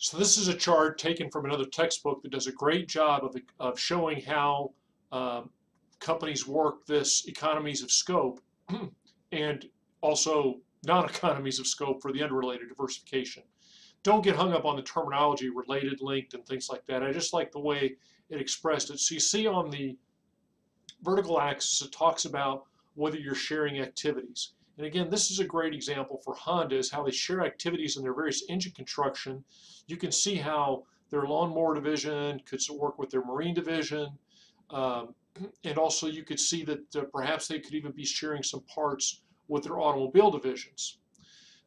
So this is a chart taken from another textbook that does a great job of showing how companies work this economies of scope and also non-economies of scope for the unrelated diversification. Don't get hung up on the terminology related, linked, and things like that. I just like the way it expressed it. So you see on the vertical axis, it talks about whether you're sharing activities. And again, this is a great example for Honda, is how they share activities in their various engine construction. You can see how their lawnmower division could work with their marine division. And also you could see that perhaps they could even be sharing some parts with their automobile divisions.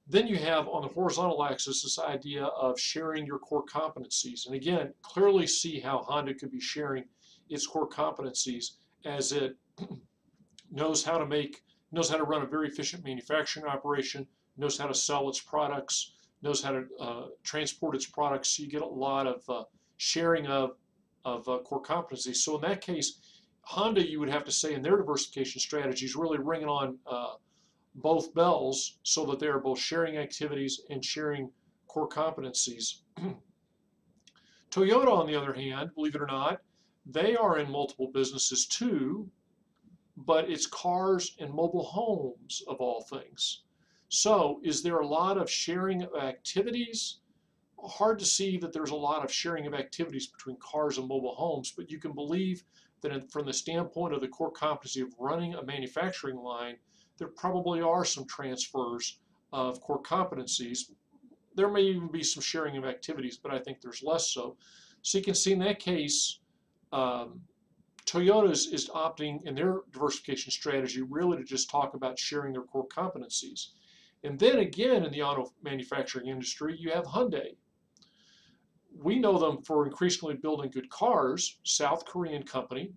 Then you have on the horizontal axis this idea of sharing your core competencies. And again, clearly see how Honda could be sharing its core competencies as it knows how to run a very efficient manufacturing operation, knows how to sell its products, knows how to transport its products. So you get a lot of sharing of core competencies. So in that case, Honda, you would have to say, in their diversification strategy is really ringing on both bells so that they are both sharing activities and sharing core competencies. Toyota, on the other hand, believe it or not, they are in multiple businesses too, but it's cars and mobile homes of all things. So is there a lot of sharing of activities? Hard to see that there's a lot of sharing of activities between cars and mobile homes, but you can believe that from the standpoint of the core competency of running a manufacturing line, there probably are some transfers of core competencies. There may even be some sharing of activities, but I think there's less so. So you can see in that case, Toyota is opting in their diversification strategy really to just talk about sharing their core competencies. And then again, in the auto manufacturing industry, you have Hyundai. We know them for increasingly building good cars, South Korean company,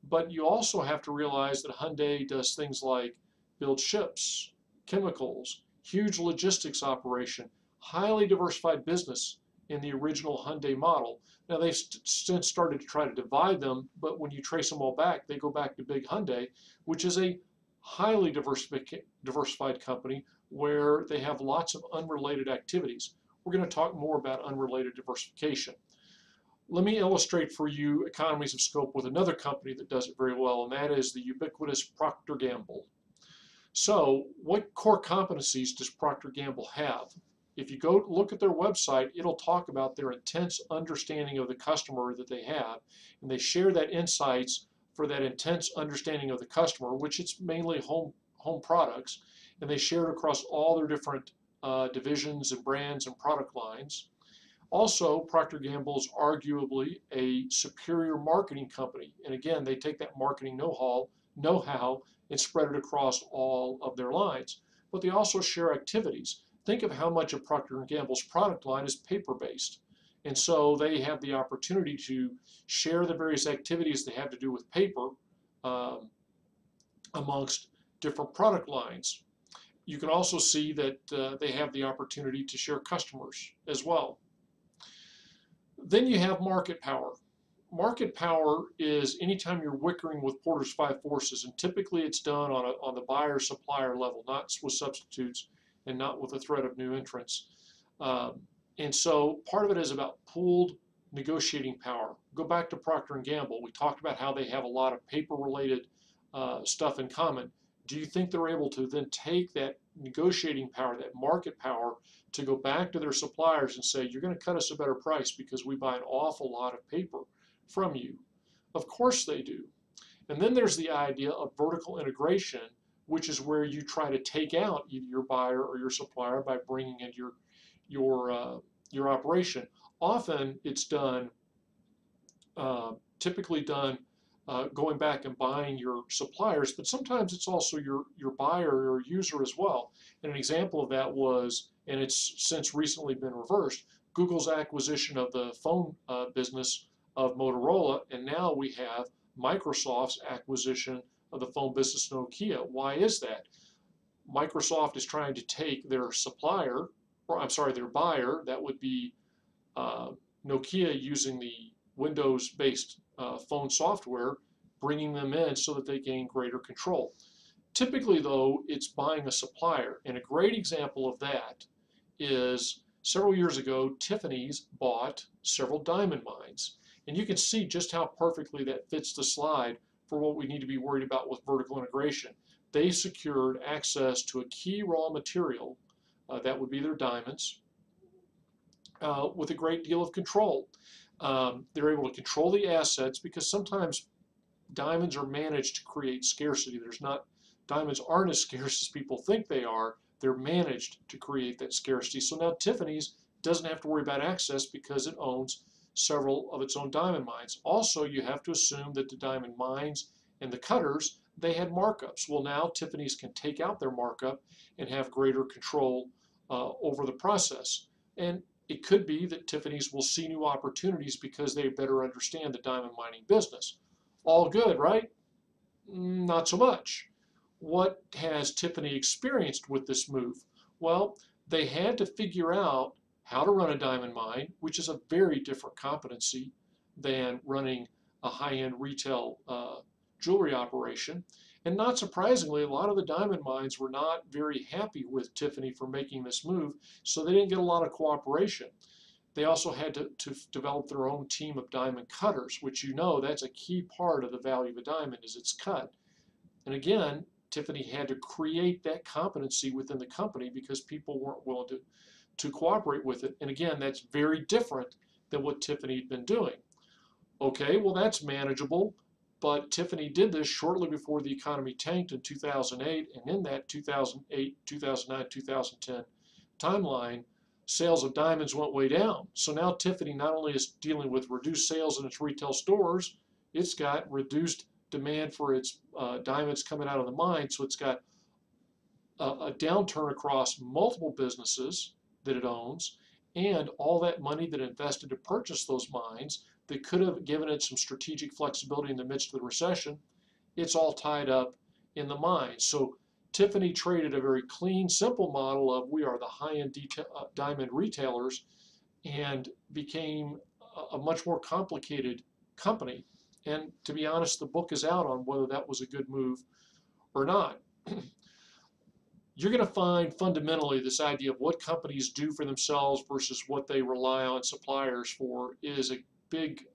but you also have to realize that Hyundai does things like build ships, chemicals, huge logistics operation, highly diversified business in the original Hyundai model. Now they've since started to try to divide them, but when you trace them all back, they go back to big Hyundai, which is a highly diversified company where they have lots of unrelated activities. We're going to talk more about unrelated diversification. Let me illustrate for you economies of scope with another company that does it very well, and that is the ubiquitous Procter & Gamble. So what core competencies does Procter & Gamble have? If you go look at their website, it'll talk about their intense understanding of the customer that they have, and they share that insights for that intense understanding of the customer, which it's mainly home products, and they share it across all their different divisions and brands and product lines. Also, Procter & Gamble is arguably a superior marketing company, and again, they take that marketing know-how and spread it across all of their lines. But they also share activities. Think of how much of Procter & Gamble's product line is paper-based. And so they have the opportunity to share the various activities they have to do with paper amongst different product lines. You can also see that they have the opportunity to share customers as well. Then you have market power. Market power is anytime you're wickering with Porter's five forces, and typically it's done on the buyer-supplier level, not with substitutes and not with the threat of new entrants. And so part of it is about pooled negotiating power. Go back to Procter & Gamble. We talked about how they have a lot of paper-related stuff in common. Do you think they're able to then take that negotiating power, that market power, to go back to their suppliers and say, you're going to cut us a better price because we buy an awful lot of paper from you? Of course they do. And then there's the idea of vertical integration, which is where you try to take out either your buyer or your supplier by bringing in your operation. Often it's done, typically done going back and buying your suppliers, but sometimes it's also your buyer or user as well. And an example of that was, and it's since recently been reversed, Google's acquisition of the phone business of Motorola, and now we have Microsoft's acquisition of the phone business Nokia. Why is that? Microsoft is trying to take their supplier, or I'm sorry, their buyer, that would be Nokia, using the Windows-based phone software, bringing them in so that they gain greater control. Typically, though, it's buying a supplier, and a great example of that is Several years ago, Tiffany's bought several diamond mines. And you can see just how perfectly that fits the slide for what we need to be worried about with vertical integration. They secured access to a key raw material, that would be their diamonds, with a great deal of control. They're able to control the assets because sometimes diamonds are managed to create scarcity. Diamonds aren't as scarce as people think they are. They're managed to create that scarcity. So now Tiffany's doesn't have to worry about access because it owns several of its own diamond mines. Also, you have to assume that the diamond mines and the cutters, they had markups. Well, now Tiffany's can take out their markup and have greater control over the process. And it could be that Tiffany's will see new opportunities because they better understand the diamond mining business. All good, right? Not so much. What has Tiffany experienced with this move? Well, they had to figure out how to run a diamond mine, which is a very different competency than running a high-end retail jewelry operation. And not surprisingly, a lot of the diamond mines were not very happy with Tiffany for making this move, so they didn't get a lot of cooperation. They also had to develop their own team of diamond cutters, which that's a key part of the value of a diamond is its cut. And again, Tiffany had to create that competency within the company because people weren't willing to cooperate with it. And again, that's very different than what Tiffany had been doing. Okay, well, that's manageable, but Tiffany did this shortly before the economy tanked in 2008, and in that 2008, 2009, 2010 timeline, sales of diamonds went way down. So now Tiffany not only is dealing with reduced sales in its retail stores, it's got reduced demand for its diamonds coming out of the mine. So it's got a downturn across multiple businesses that it owns, and all that money that it invested to purchase those mines that could have given it some strategic flexibility in the midst of the recession, it's all tied up in the mines. So Tiffany traded a very clean, simple model of we are the high-end diamond retailers and became a much more complicated company. And to be honest, the book is out on whether that was a good move or not. You're going to find fundamentally this idea of what companies do for themselves versus what they rely on suppliers for is a big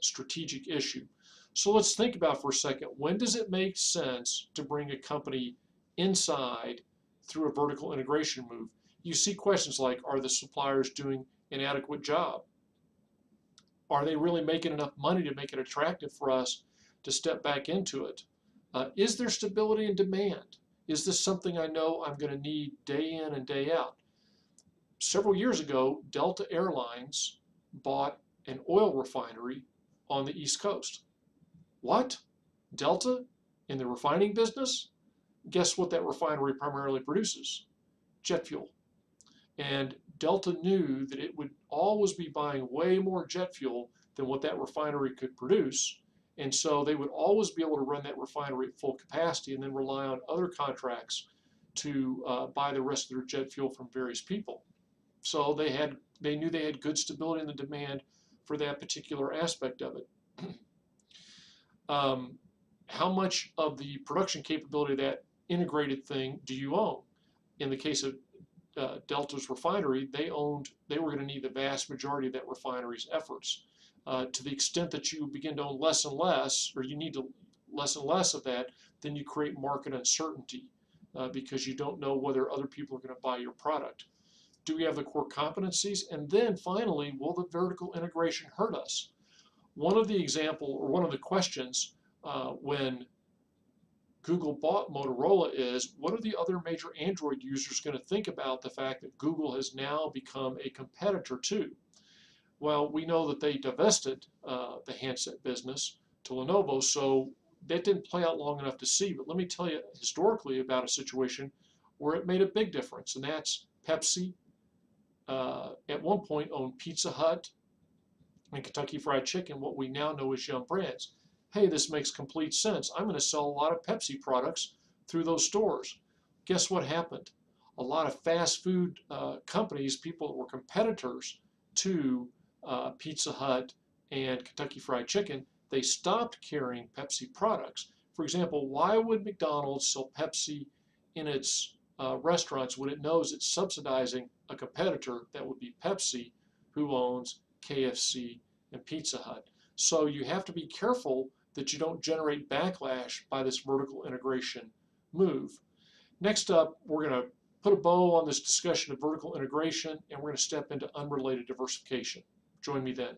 strategic issue. So let's think about for a second, when does it make sense to bring a company inside through a vertical integration move? You see questions like, are the suppliers doing an adequate job? Are they really making enough money to make it attractive for us to step back into it? Is there stability in demand? Is this something I know I'm going to need day in and day out? Several years ago, Delta Airlines bought an oil refinery on the East Coast. What? Delta in the refining business? Guess what that refinery primarily produces? Jet fuel. And Delta knew that it would always be buying way more jet fuel than what that refinery could produce. And so they would always be able to run that refinery at full capacity and then rely on other contracts to buy the rest of their jet fuel from various people. So they knew they had good stability in the demand for that particular aspect of it. How much of the production capability of that integrated thing do you own? In the case of Delta's refinery, they were going to need the vast majority of that refinery's efforts. To the extent that you begin to own less and less, or you need to less and less of that, then you create market uncertainty because you don't know whether other people are going to buy your product. Do we have the core competencies? And then finally, will the vertical integration hurt us? One of the questions when Google bought Motorola is, what are the other major Android users going to think about the fact that Google has now become a competitor too? Well, we know that they divested the handset business to Lenovo, so that didn't play out long enough to see. But let me tell you historically about a situation where it made a big difference, and that's Pepsi. At one point owned Pizza Hut and Kentucky Fried Chicken, what we now know as Yum Brands. Hey, this makes complete sense. I'm going to sell a lot of Pepsi products through those stores. Guess what happened? A lot of fast food companies, people that were competitors to Pizza Hut and Kentucky Fried Chicken, they stopped carrying Pepsi products. For example, why would McDonald's sell Pepsi in its restaurants when it knows it's subsidizing a competitor that would be Pepsi, who owns KFC and Pizza Hut. So you have to be careful that you don't generate backlash by this vertical integration move. Next up, we're going to put a bow on this discussion of vertical integration, and we're going to step into unrelated diversification. Join me then.